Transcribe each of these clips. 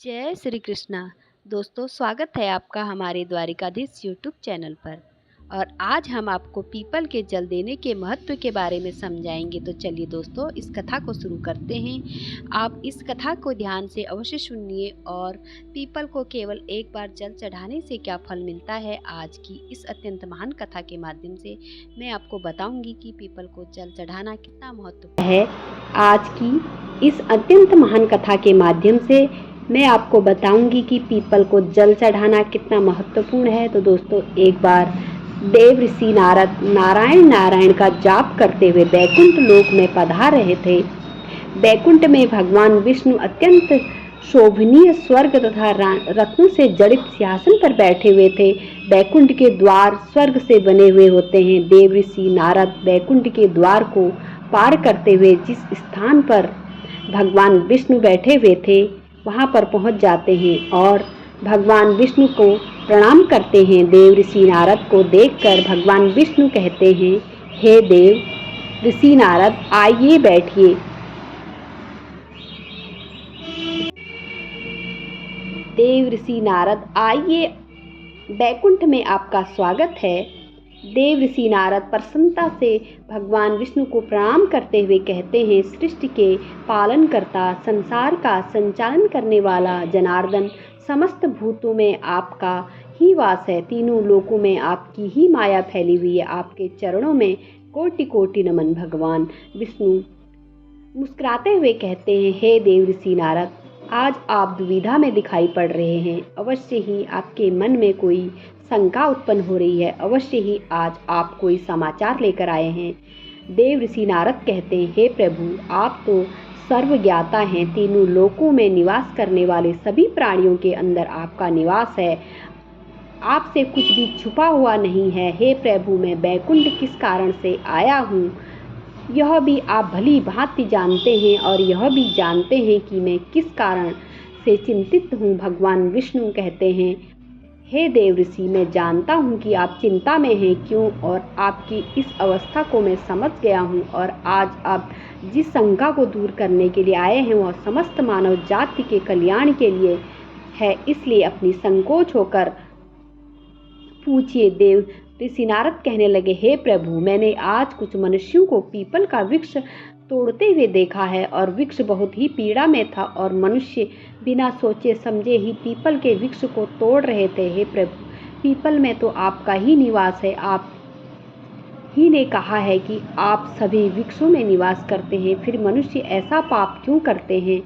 जय श्री कृष्णा। दोस्तों, स्वागत है आपका हमारे द्वारिकाधीश यूट्यूब चैनल पर। और आज हम आपको पीपल के जल देने के महत्व के बारे में समझाएंगे। तो चलिए दोस्तों, इस कथा को शुरू करते हैं। आप इस कथा को ध्यान से अवश्य सुनिए और पीपल को केवल एक बार जल चढ़ाने से क्या फल मिलता है, आज की इस अत्यंत महान कथा के माध्यम से मैं आपको बताऊंगी कि पीपल को जल चढ़ाना कितना महत्वपूर्ण है। आज की इस अत्यंत महान कथा के माध्यम से मैं आपको बताऊंगी कि पीपल को जल चढ़ाना कितना महत्वपूर्ण है। तो दोस्तों, एक बार देव ऋषि नारद नारायण नारायण का जाप करते हुए बैकुंठ लोक में पधार रहे थे। बैकुंठ में भगवान विष्णु अत्यंत शोभनीय स्वर्ग तथा रत्नों से जड़ित सिंहासन पर बैठे हुए थे। बैकुंठ के द्वार स्वर्ग से बने हुए होते हैं। देव ऋषि नारद बैकुंठ के द्वार को पार करते हुए जिस स्थान पर भगवान विष्णु बैठे हुए थे वहां पर पहुंच जाते हैं और भगवान विष्णु को प्रणाम करते हैं। देव ऋषि नारद को देखकर भगवान विष्णु कहते हैं, हे देव ऋषि नारद, आइए बैठिए। देव ऋषि नारद, आइए, बैकुंठ में आपका स्वागत है। देव ऋषि नारद प्रसन्नता से भगवान विष्णु को प्रणाम करते हुए कहते हैं, सृष्टि के पालन करता, संसार का संचालन करने वाला जनार्दन, समस्त भूतों में आपका ही वास है। तीनों लोकों में आपकी ही माया फैली हुई है। आपके चरणों में कोटि कोटि नमन। भगवान विष्णु मुस्कुराते हुए कहते हैं, हे देव ऋषि नारद, आज आप दुविधा में दिखाई पड़ रहे हैं। अवश्य ही आपके मन में कोई शंका उत्पन्न हो रही है। अवश्य ही आज आप कोई समाचार लेकर आए हैं। देव ऋषि नारद कहते हैं, हे प्रभु, आप तो सर्वज्ञाता हैं। तीनों लोकों में निवास करने वाले सभी प्राणियों के अंदर आपका निवास है। आपसे कुछ भी छुपा हुआ नहीं है। हे प्रभु, मैं बैकुंठ किस कारण से आया हूँ यह भी आप भली भांति जानते हैं और यह भी जानते हैं कि मैं किस कारण से चिंतित हूँ। भगवान विष्णु कहते हैं, हे देव ऋषि, मैं जानता हूँ कि आप चिंता में हैं क्यों, और आपकी इस अवस्था को मैं समझ गया हूँ। और आज आप जिस शंका को दूर करने के लिए आए हैं वह समस्त मानव जाति के कल्याण के लिए है, इसलिए अपनी संकोच होकर पूछिए। देव ऋषि नारद कहने लगे, हे प्रभु, मैंने आज कुछ मनुष्यों को पीपल का वृक्ष तोड़ते हुए देखा है और वृक्ष बहुत ही पीड़ा में था और मनुष्य बिना सोचे समझे ही पीपल के वृक्ष को तोड़ रहे थे। हे प्रभु, पीपल में तो आपका ही निवास है। आप ही ने कहा है कि आप सभी वृक्षों में निवास करते हैं, फिर मनुष्य ऐसा पाप क्यों करते हैं।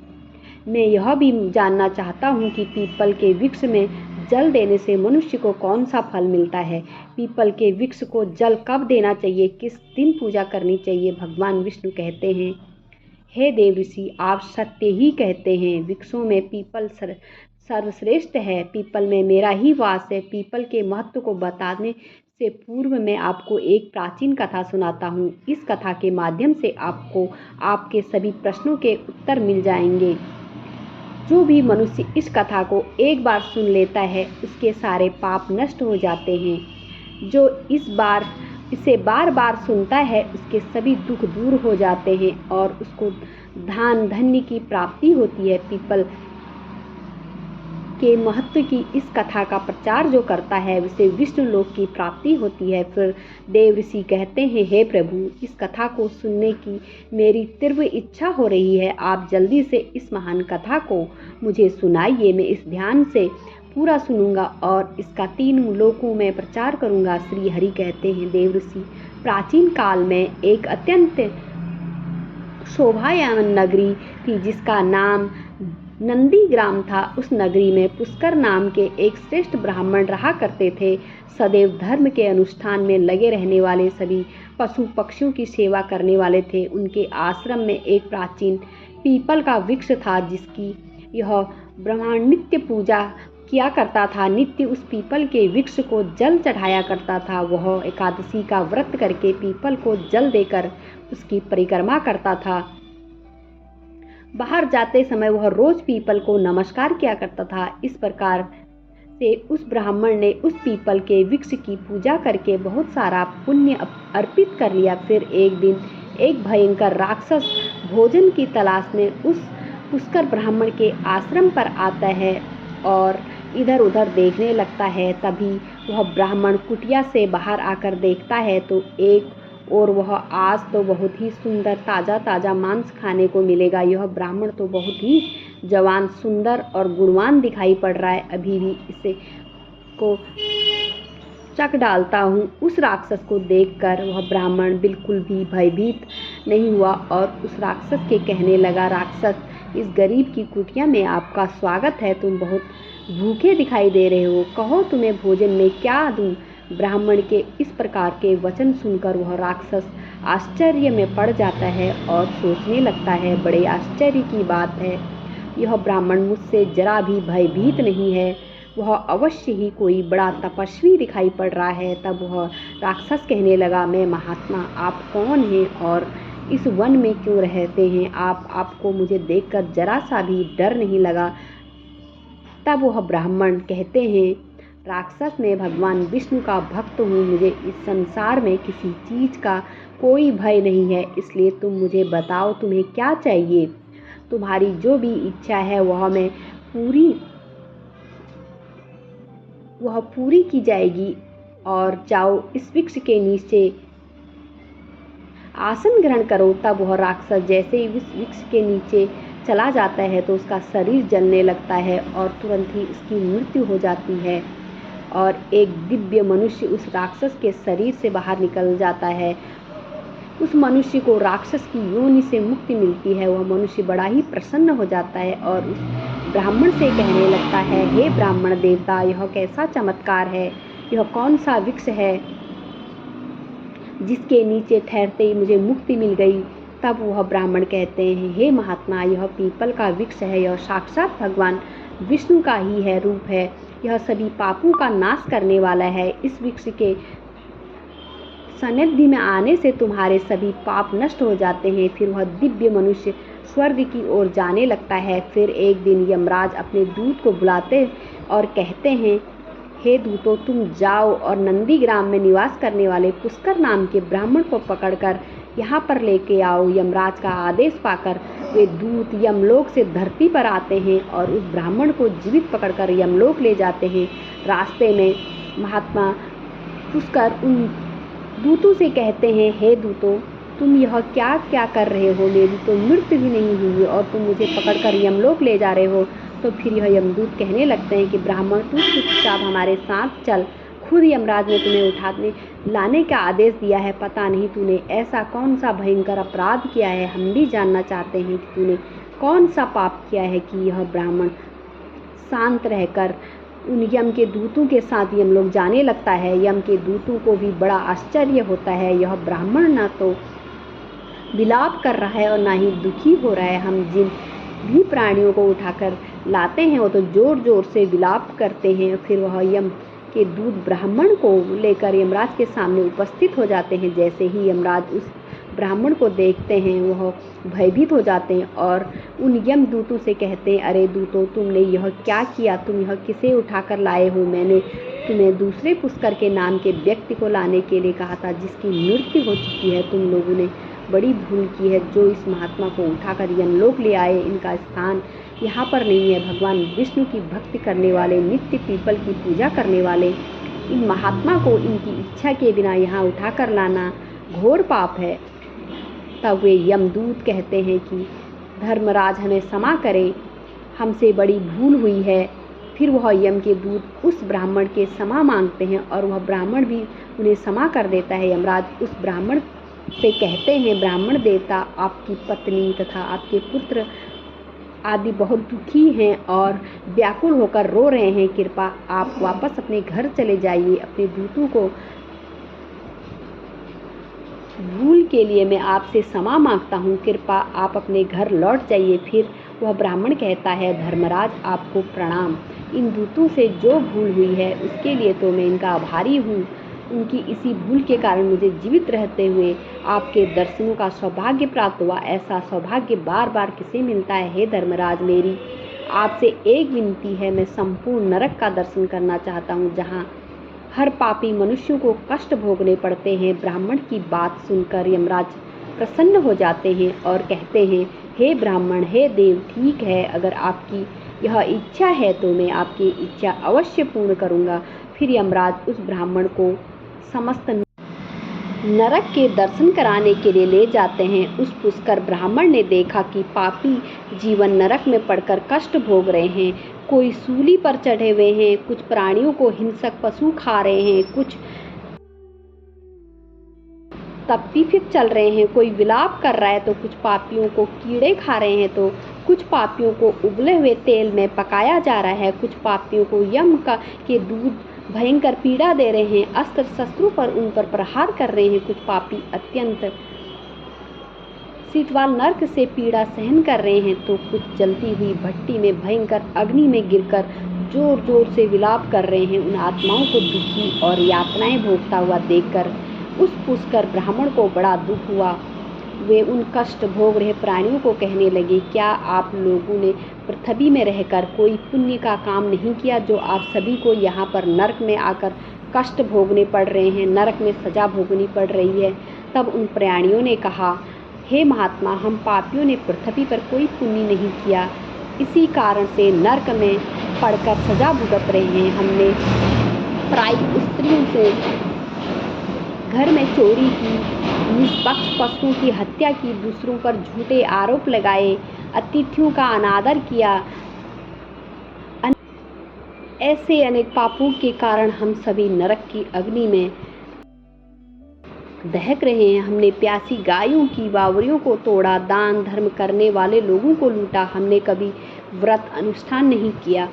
मैं यह भी जानना चाहता हूँ कि पीपल के वृक्ष में जल देने से मनुष्य को कौन सा फल मिलता है। पीपल के वृक्ष को जल कब देना चाहिए, किस दिन पूजा करनी चाहिए। भगवान विष्णु कहते हैं, हे देव ऋषि, आप सत्य ही कहते हैं। वृक्षों में पीपल सर्वश्रेष्ठ है। पीपल में मेरा ही वास है। पीपल के महत्व को बताने से पूर्व मैं आपको एक प्राचीन कथा सुनाता हूँ। इस कथा के माध्यम से आपको आपके सभी प्रश्नों के उत्तर मिल जाएंगे। जो भी मनुष्य इस कथा को एक बार सुन लेता है उसके सारे पाप नष्ट हो जाते हैं। जो इसे बार बार सुनता है उसके सभी दुख दूर हो जाते हैं और उसको धन धान्य की प्राप्ति होती है। पीपल के महत्व की इस कथा का प्रचार जो करता है उसे विष्णु लोक की प्राप्ति होती है। फिर देव ऋषि कहते हैं, हे प्रभु, इस कथा को सुनने की मेरी तीव्र इच्छा हो रही है। आप जल्दी से इस महान कथा को मुझे सुनाइए। मैं इस ध्यान से पूरा सुनूंगा और इसका 3 लोकों में प्रचार करूंगा। श्री हरि कहते हैं, देव ऋषि, प्राचीन काल में एक अत्यंत शोभायमान नगरी थी जिसका नाम नंदी ग्राम था। उस नगरी में पुष्कर नाम के एक श्रेष्ठ ब्राह्मण रहा करते थे। सदैव धर्म के अनुष्ठान में लगे रहने वाले, सभी पशु पक्षियों की सेवा करने वाले थे। उनके आश्रम में एक प्राचीन पीपल का वृक्ष था जिसकी यह ब्राह्मण नित्य पूजा किया करता था। नित्य उस पीपल के वृक्ष को जल चढ़ाया करता था। वह एकादशी का व्रत करके पीपल को जल देकर उसकी परिक्रमा करता था। बाहर जाते समय वह रोज पीपल को नमस्कार किया करता था। इस प्रकार से उस ब्राह्मण ने उस पीपल के वृक्ष की पूजा करके बहुत सारा पुण्य अर्पित कर लिया। फिर एक दिन एक भयंकर राक्षस भोजन की तलाश में उस पुष्कर ब्राह्मण के आश्रम पर आता है और इधर उधर देखने लगता है। तभी वह ब्राह्मण कुटिया से बाहर आकर देखता है तो एक और वह आज तो बहुत ही सुंदर ताज़ा ताज़ा मांस खाने को मिलेगा। यह ब्राह्मण तो बहुत ही जवान, सुंदर और गुणवान दिखाई पड़ रहा है। अभी भी इसे को चख डालता हूँ। उस राक्षस को देखकर वह ब्राह्मण बिल्कुल भी भयभीत नहीं हुआ और उस राक्षस के कहने लगा, राक्षस, इस गरीब की कुटिया में आपका स्वागत है। तुम बहुत भूखे दिखाई दे रहे हो, कहो तुम्हें भोजन में क्या दूं? ब्राह्मण के इस प्रकार के वचन सुनकर वह राक्षस आश्चर्य में पड़ जाता है और सोचने लगता है, बड़े आश्चर्य की बात है, यह ब्राह्मण मुझसे जरा भी भयभीत नहीं है, वह अवश्य ही कोई बड़ा तपस्वी दिखाई पड़ रहा है। तब वह राक्षस कहने लगा, मैं महात्मा, आप कौन हैं और इस वन में क्यों रहते हैं? आपको मुझे देखकर जरा सा भी डर नहीं लगा? तब वह ब्राह्मण कहते हैं, राक्षस, मैं भगवान विष्णु का भक्त हूँ, मुझे इस संसार में किसी चीज़ का कोई भय नहीं है, इसलिए तुम मुझे बताओ तुम्हें क्या चाहिए। तुम्हारी जो भी इच्छा है वह पूरी की जाएगी और जाओ इस वृक्ष के नीचे आसन ग्रहण करो। तब वह राक्षस जैसे ही उस वृक्ष के नीचे चला जाता है तो उसका शरीर जलने लगता है और तुरंत ही उसकी मृत्यु हो जाती है और एक दिव्य मनुष्य उस राक्षस के शरीर से बाहर निकल जाता है। उस मनुष्य को राक्षस की योनि से मुक्ति मिलती है। वह मनुष्य बड़ा ही प्रसन्न हो जाता है और उस ब्राह्मण से कहने लगता है, हे ब्राह्मण देवता, यह कैसा चमत्कार है, यह कौन सा वृक्ष है जिसके नीचे ठहरते ही मुझे मुक्ति मिल गई। तब वह ब्राह्मण कहते हैं, हे महात्मा, यह पीपल का वृक्ष है, यह साक्षात भगवान विष्णु का ही है रूप है, यह सभी पापों का नाश करने वाला है। इस वृक्ष के सानिध्य में आने से तुम्हारे सभी पाप नष्ट हो जाते हैं। फिर वह दिव्य मनुष्य स्वर्ग की ओर जाने लगता है। फिर एक दिन यमराज अपने दूत को बुलाते और कहते हैं, हे दूतों, तुम जाओ और नंदीग्राम में निवास करने वाले पुष्कर नाम के ब्राह्मण को पकड़कर यहाँ पर लेके आओ। यमराज का आदेश पाकर वे दूत यमलोक से धरती पर आते हैं और उस ब्राह्मण को जीवित पकड़कर यमलोक ले जाते हैं। रास्ते में महात्मा पुष्कर उन दूतों से कहते हैं, हे दूतों, तुम यह क्या क्या कर रहे हो? मेरी तो मृत्यु भी नहीं हुई और तुम मुझे पकड़कर यमलोक ले जा रहे हो। तो फिर यह यमदूत कहने लगते हैं कि ब्राह्मण, तू चुपचाप हमारे साथ चल, खुद यमराज ने तुम्हें उठाने लाने का आदेश दिया है। पता नहीं तूने ऐसा कौन सा भयंकर अपराध किया है, हम भी जानना चाहते हैं कि तूने कौन सा पाप किया है कि यह ब्राह्मण शांत रहकर उन यम के दूतों के साथ यमलोक जाने लगता है। यम के दूतों को भी बड़ा आश्चर्य होता है, यह ब्राह्मण ना तो विलाप कर रहा है और ना ही दुखी हो रहा है। हम जिन भी प्राणियों को उठाकर लाते हैं वो तो जोर जोर से विलाप करते हैं। फिर वह यम के दूत ब्राह्मण को लेकर यमराज के सामने उपस्थित हो जाते हैं। जैसे ही यमराज उस ब्राह्मण को देखते हैं वह भयभीत हो जाते हैं और उन यम दूतों से कहते हैं, अरे दूतों, तुमने यह क्या किया? तुम यह किसे उठाकर लाए हो? मैंने तुम्हें दूसरे पुष्कर के नाम के व्यक्ति को लाने के लिए कहा था जिसकी मृत्यु हो चुकी है। तुम लोगों ने बड़ी भूल की है जो इस महात्मा को उठाकर यमलोक ले आए। इनका स्थान यहाँ पर नहीं है। भगवान विष्णु की भक्ति करने वाले, नित्य पीपल की पूजा करने वाले इन महात्मा को इनकी इच्छा के बिना यहाँ उठाकर लाना घोर पाप है। तब वे यमदूत कहते हैं कि धर्मराज हमें क्षमा करें, हमसे बड़ी भूल हुई है। फिर वह यम के दूत उस ब्राह्मण के क्षमा मांगते हैं और वह ब्राह्मण भी उन्हें क्षमा कर देता है। यमराज उस ब्राह्मण से कहते हैं, ब्राह्मण देवता, आपकी पत्नी तथा आपके पुत्र आदि बहुत दुखी हैं और व्याकुल होकर रो रहे हैं। कृपा आप वापस अपने घर चले जाइए। अपने दूतों को भूल के लिए मैं आपसे क्षमा मांगता हूँ। कृपा आप अपने घर लौट जाइए। फिर वह ब्राह्मण कहता है, धर्मराज, आपको प्रणाम। इन दूतों से जो भूल हुई है उसके लिए तो मैं इनका आभारी हूँ। उनकी इसी भूल के कारण मुझे जीवित रहते हुए आपके दर्शनों का सौभाग्य प्राप्त हुआ। ऐसा सौभाग्य बार बार किसे मिलता है? हे धर्मराज, मेरी आपसे एक विनती है, मैं संपूर्ण नरक का दर्शन करना चाहता हूँ जहाँ हर पापी मनुष्यों को कष्ट भोगने पड़ते हैं। ब्राह्मण की बात सुनकर यमराज प्रसन्न हो जाते हैं और कहते हैं, हे ब्राह्मण, हे देव, ठीक है, अगर आपकी यह इच्छा है तो मैं आपकी इच्छा अवश्य पूर्ण करूँगा। फिर यमराज उस ब्राह्मण को समस्त नरक के दर्शन कराने के लिए ले जाते हैं। उस पुष्कर ब्राह्मण ने देखा कि पापी जीवन नरक में पड़कर कष्ट भोग रहे हैं। कोई सूली पर चढ़े हुए हैं, कुछ प्राणियों को हिंसक पशु खा रहे हैं, कुछ तप्पीफिक चल रहे हैं, कोई विलाप कर रहा है तो कुछ पापियों को कीड़े खा रहे हैं, तो कुछ पापियों को उबले हुए तेल में पकाया जा रहा है, कुछ पापियों को यम के दूध भयंकर पीड़ा दे रहे हैं, अस्त्र शस्त्रों पर उन पर प्रहार कर रहे हैं, कुछ पापी अत्यंत शीतवाल नर्क से पीड़ा सहन कर रहे हैं, तो कुछ जलती हुई भट्टी में भयंकर अग्नि में गिरकर जोर जोर से विलाप कर रहे हैं। उन आत्माओं को दुखी और यातनाएं भोगता हुआ देखकर उस पुष्कर ब्राह्मण को बड़ा दुख हुआ। वे उन कष्ट भोग रहे प्राणियों को कहने लगे, क्या आप लोगों ने पृथ्वी में रहकर कोई पुण्य का काम नहीं किया जो आप सभी को यहाँ पर नरक में आकर कष्ट भोगने पड़ रहे हैं, नरक में सजा भोगनी पड़ रही है। तब उन प्राणियों ने कहा, हे महात्मा, हम पापियों ने पृथ्वी पर कोई पुण्य नहीं किया, इसी कारण से नरक में पड़कर सजा भुगत रहे हैं। हमने पराई स्त्रियों से घर में चोरी की, निष्पक्ष पशुओं की हत्या की, दूसरों पर झूठे आरोप लगाए, अतिथियों का अनादर किया। ऐसे अनेक पापों के कारण हम सभी नरक की अग्नि में दहक रहे हैं। हमने प्यासी गायों की बावरियों को तोड़ा, दान धर्म करने वाले लोगों को लूटा, हमने कभी व्रत अनुष्ठान नहीं किया,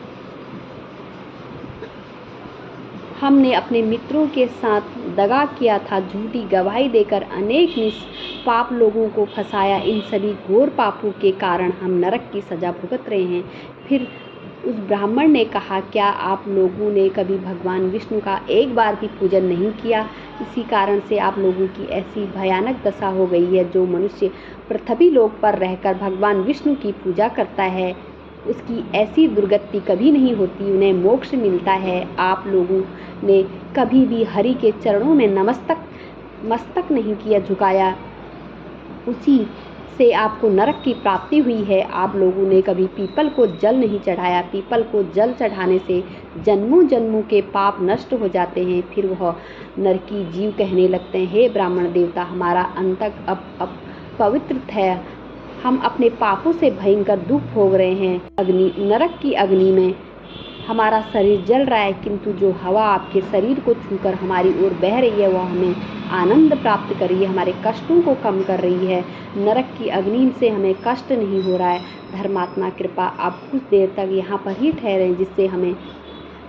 हमने अपने मित्रों के साथ दगा किया था, झूठी गवाही देकर अनेक निष्पाप लोगों को फंसाया। इन सभी घोर पापों के कारण हम नरक की सजा भुगत रहे हैं। फिर उस ब्राह्मण ने कहा, क्या आप लोगों ने कभी भगवान विष्णु का एक बार भी पूजन नहीं किया? इसी कारण से आप लोगों की ऐसी भयानक दशा हो गई है। जो मनुष्य पृथ्वी लोक पर रहकर भगवान विष्णु की पूजा करता है, उसकी ऐसी दुर्गति कभी नहीं होती, उन्हें मोक्ष मिलता है। आप लोगों ने कभी भी हरि के चरणों में मस्तक नहीं किया झुकाया, उसी से आपको नरक की प्राप्ति हुई है। आप लोगों ने कभी पीपल को जल नहीं चढ़ाया, पीपल को जल चढ़ाने से जन्मों जन्मों के पाप नष्ट हो जाते हैं। फिर वह नरकी जीव कहने लगते हैं, हे ब्राह्मण देवता, हमारा अंतक अब पवित्र है, हम अपने पापों से भयंकर दुख भोग रहे हैं। नरक की अग्नि में हमारा शरीर जल रहा है, किंतु जो हवा आपके शरीर को छूकर हमारी ओर बह रही है, वह हमें आनंद प्राप्त कर रही है, हमारे कष्टों को कम कर रही है। नरक की अग्नि से हमें कष्ट नहीं हो रहा है। धर्मात्मा कृपा, आप कुछ देर तक यहाँ पर ही ठहरें, जिससे हमें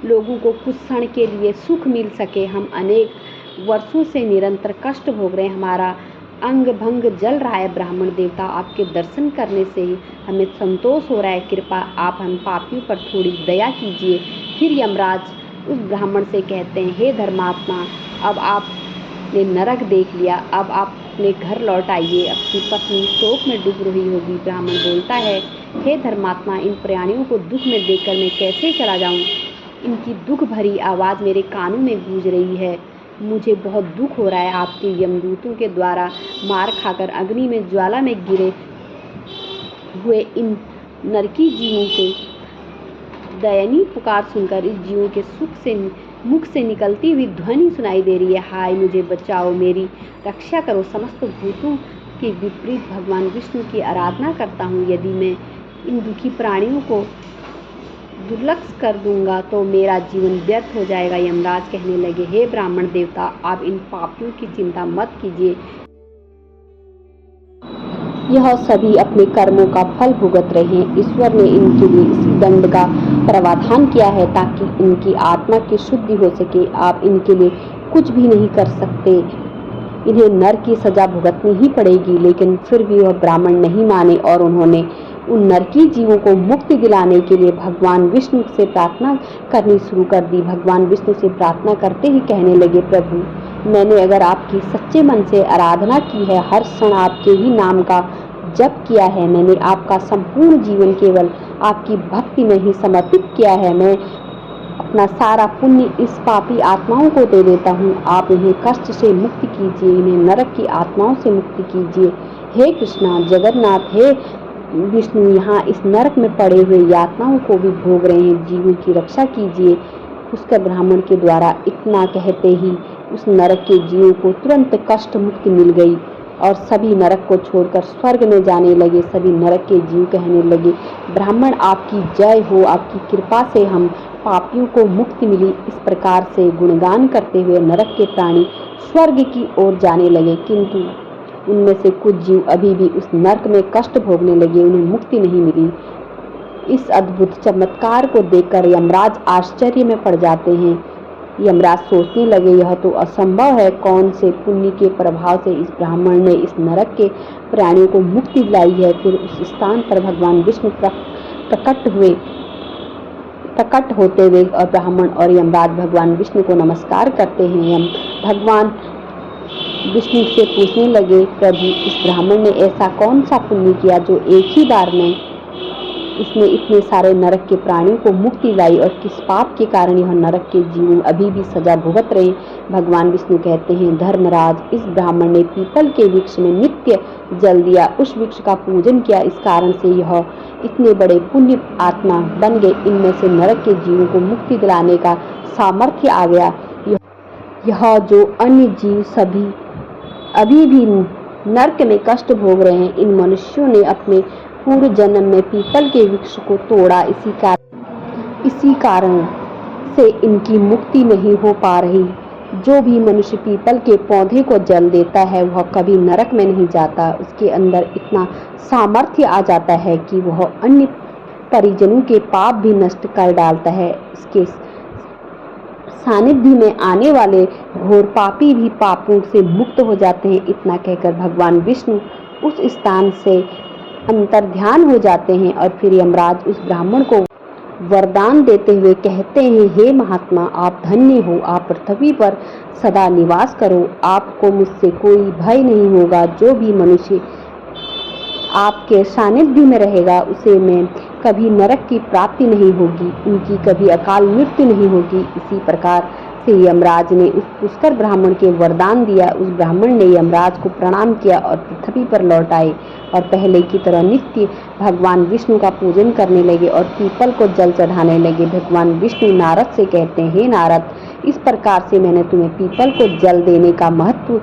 लोगों को कुछ क्षण के लिए सुख मिल सके। हम अनेक वर्षों से निरंतर कष्ट भोग रहे हैं, हमारा अंग भंग जल रहा है। ब्राह्मण देवता, आपके दर्शन करने से ही हमें संतोष हो रहा है, कृपा आप हम पापियों पर थोड़ी दया कीजिए। फिर यमराज उस ब्राह्मण से कहते हैं, हे धर्मात्मा, अब आपने नरक देख लिया, अब आप अपने घर लौट आइए। अपनी पत्नी शोक में डूब रही होगी। ब्राह्मण बोलता है, हे धर्मात्मा, इन प्राणियों को दुख में देखकर मैं कैसे चला जाऊँ? इनकी दुख भरी आवाज़ मेरे कानों में गूंज रही है। मुझे बहुत दुख हो रहा है। आपके यमदूतों के द्वारा मार खाकर अग्नि में ज्वाला में गिरे हुए इन नरकी जीवों के दयनीय पुकार सुनकर इस जीवों के मुख से निकलती हुई ध्वनि सुनाई दे रही है, हाय मुझे बचाओ, मेरी रक्षा करो। समस्त भूतों के विपरीत भगवान विष्णु की आराधना करता हूँ। यदि मैं इन दुखी प्राणियों को दुर्लक्ष्य कर दूंगा तो मेरा जीवन व्यर्थ हो जाएगा। यमराज कहने लगे, हे ब्राह्मण देवता, आप इन पापियों की चिंता मत कीजिए, यह सभी अपने कर्मों का फल भुगत रहे हैं। ईश्वर ने इनके लिए इसी दंड का प्रावधान किया है ताकि इनकी आत्मा की शुद्धि हो सके। आप इनके लिए कुछ भी नहीं कर सकते, इन्हें नरक की सजा भुगतनी ही पड़ेगी। लेकिन फिर भी वह ब्राह्मण नहीं माने और उन्होंने उन नरकी जीवों को मुक्ति दिलाने के लिए भगवान विष्णु से प्रार्थना करनी शुरू कर दी। भगवान विष्णु से प्रार्थना करते ही कहने लगे, प्रभु, मैंने अगर आपकी सच्चे मन से आराधना की है, हर क्षण आपके ही नाम का जप किया है, मैंने आपका संपूर्ण जीवन केवल आपकी भक्ति में ही समर्पित किया है, मैं अपना सारा पुण्य इस पापी आत्माओं को दे देता हूँ। आप इन्हें कष्ट से मुक्ति कीजिए, इन्हें नरक की आत्माओं से मुक्ति कीजिए। हे कृष्णा, जगन्नाथ, हे विष्णु यहाँ इस नरक में पड़े हुए यातनाओं को भी भोग रहे हैं, जीवों की रक्षा कीजिए। पुष्कर ब्राह्मण के द्वारा इतना कहते ही उस नरक के जीवों को तुरंत कष्ट मुक्ति मिल गई और सभी नरक को छोड़कर स्वर्ग में जाने लगे। सभी नरक के जीव कहने लगे, ब्राह्मण आपकी जय हो, आपकी कृपा से हम पापियों को मुक्ति मिली। इस प्रकार से गुणगान करते हुए नरक के प्राणी स्वर्ग की ओर जाने लगे, किंतु उनमें से कुछ जीव अभी भी उस नरक में कष्ट भोगने लगे, उन्हें मुक्ति नहीं मिली। इस अद्भुत चमत्कार को देखकर यमराज आश्चर्य में पड़ जाते हैं। यमराज सोचने लगे, यह तो असंभव है, कौन से पुण्य के प्रभाव से इस ब्राह्मण ने इस नरक के प्राणियों को मुक्ति दिलाई है। फिर उस स्थान पर भगवान विष्णु प्रकट होते हुए और ब्राह्मण और यमराज भगवान विष्णु को नमस्कार करते हैं। भगवान विष्णु से पूछने लगे, प्रभु इस ब्राह्मण ने ऐसा कौन सा पुण्य किया जो एक ही बार में इसने इतने सारे नरक के प्राणियों को मुक्ति लाई, और किस पाप के कारण यह नरक के जीव अभी भी सजा भुगत रहे। भगवान विष्णु कहते हैं, धर्मराज, इस ब्राह्मण ने पीपल के वृक्ष में नित्य जल दिया, उस वृक्ष का पूजन किया, इस कारण से यह इतने बड़े पुण्य आत्मा बन गए। इनमें से नरक के जीवों को मुक्ति दिलाने का सामर्थ्य आ गया। यह जो अन्य जीव सभी अभी भी नरक में कष्ट भोग रहे हैं, इन मनुष्यों ने अपने पूर्व जन्म में पीपल के वृक्ष को तोड़ा, इसी कारण से इनकी मुक्ति नहीं हो पा रही। जो भी मनुष्य पीपल के पौधे को जल देता है वह कभी नरक में नहीं जाता, उसके अंदर इतना सामर्थ्य आ जाता है कि वह अन्य परिजनों के पाप भी नष्ट कर डालता है। इसके सानिध्य में आने वाले घोर पापी भी पापों से मुक्त हो जाते हैं। इतना कहकर भगवान विष्णु उस स्थान से अंतर ध्यान हो जाते हैं और फिर यमराज उस ब्राह्मण को वरदान देते हुए कहते हैं, हे महात्मा, आप धन्य हो, आप पृथ्वी पर सदा निवास करो, आपको मुझसे कोई भय नहीं होगा। जो भी मनुष्य आपके सानिध्य में रहेगा उसे में कभी नरक की प्राप्ति नहीं होगी, उनकी कभी अकाल मृत्यु नहीं होगी। इसी प्रकार से यमराज ने उस पुष्कर ब्राह्मण के वरदान दिया। उस ब्राह्मण ने यमराज को प्रणाम किया और पृथ्वी पर लौट आए और पहले की तरह नित्य भगवान विष्णु का पूजन करने लगे और पीपल को जल चढ़ाने लगे। भगवान विष्णु नारद से कहते हैं, हे नारद, इस प्रकार से मैंने तुम्हें पीपल को जल देने का महत्व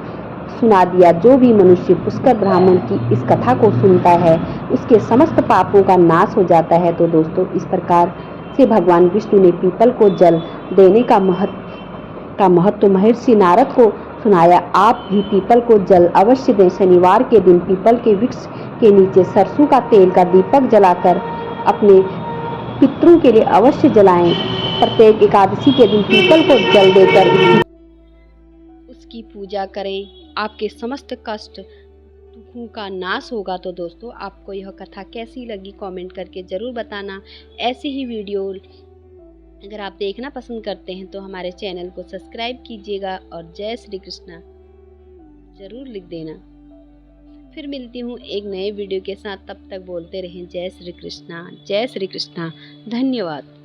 सुना दिया। जो भी मनुष्य पुष्कर ब्राह्मण की इस कथा को सुनता है उसके समस्त पापों का नाश हो जाता है। तो दोस्तों, इस प्रकार से भगवान विष्णु ने पीपल को जल देने का महत्व महर्षि नारद को सुनाया। आप भी पीपल को जल अवश्य दें। शनिवार के दिन पीपल के वृक्ष के नीचे सरसों का तेल का दीपक जलाकर अपने पितरों के लिए अवश्य जलाएं। प्रत्येक एकादशी के दिन पीपल को जल देकर उसकी पूजा करें, आपके समस्त कष्ट दुखों का नाश होगा। तो दोस्तों, आपको यह कथा कैसी लगी कमेंट करके ज़रूर बताना। ऐसी ही वीडियो अगर आप देखना पसंद करते हैं तो हमारे चैनल को सब्सक्राइब कीजिएगा और जय श्री कृष्णा ज़रूर लिख देना। फिर मिलती हूँ एक नए वीडियो के साथ, तब तक बोलते रहें जय श्री कृष्णा, जय श्री कृष्णा। धन्यवाद।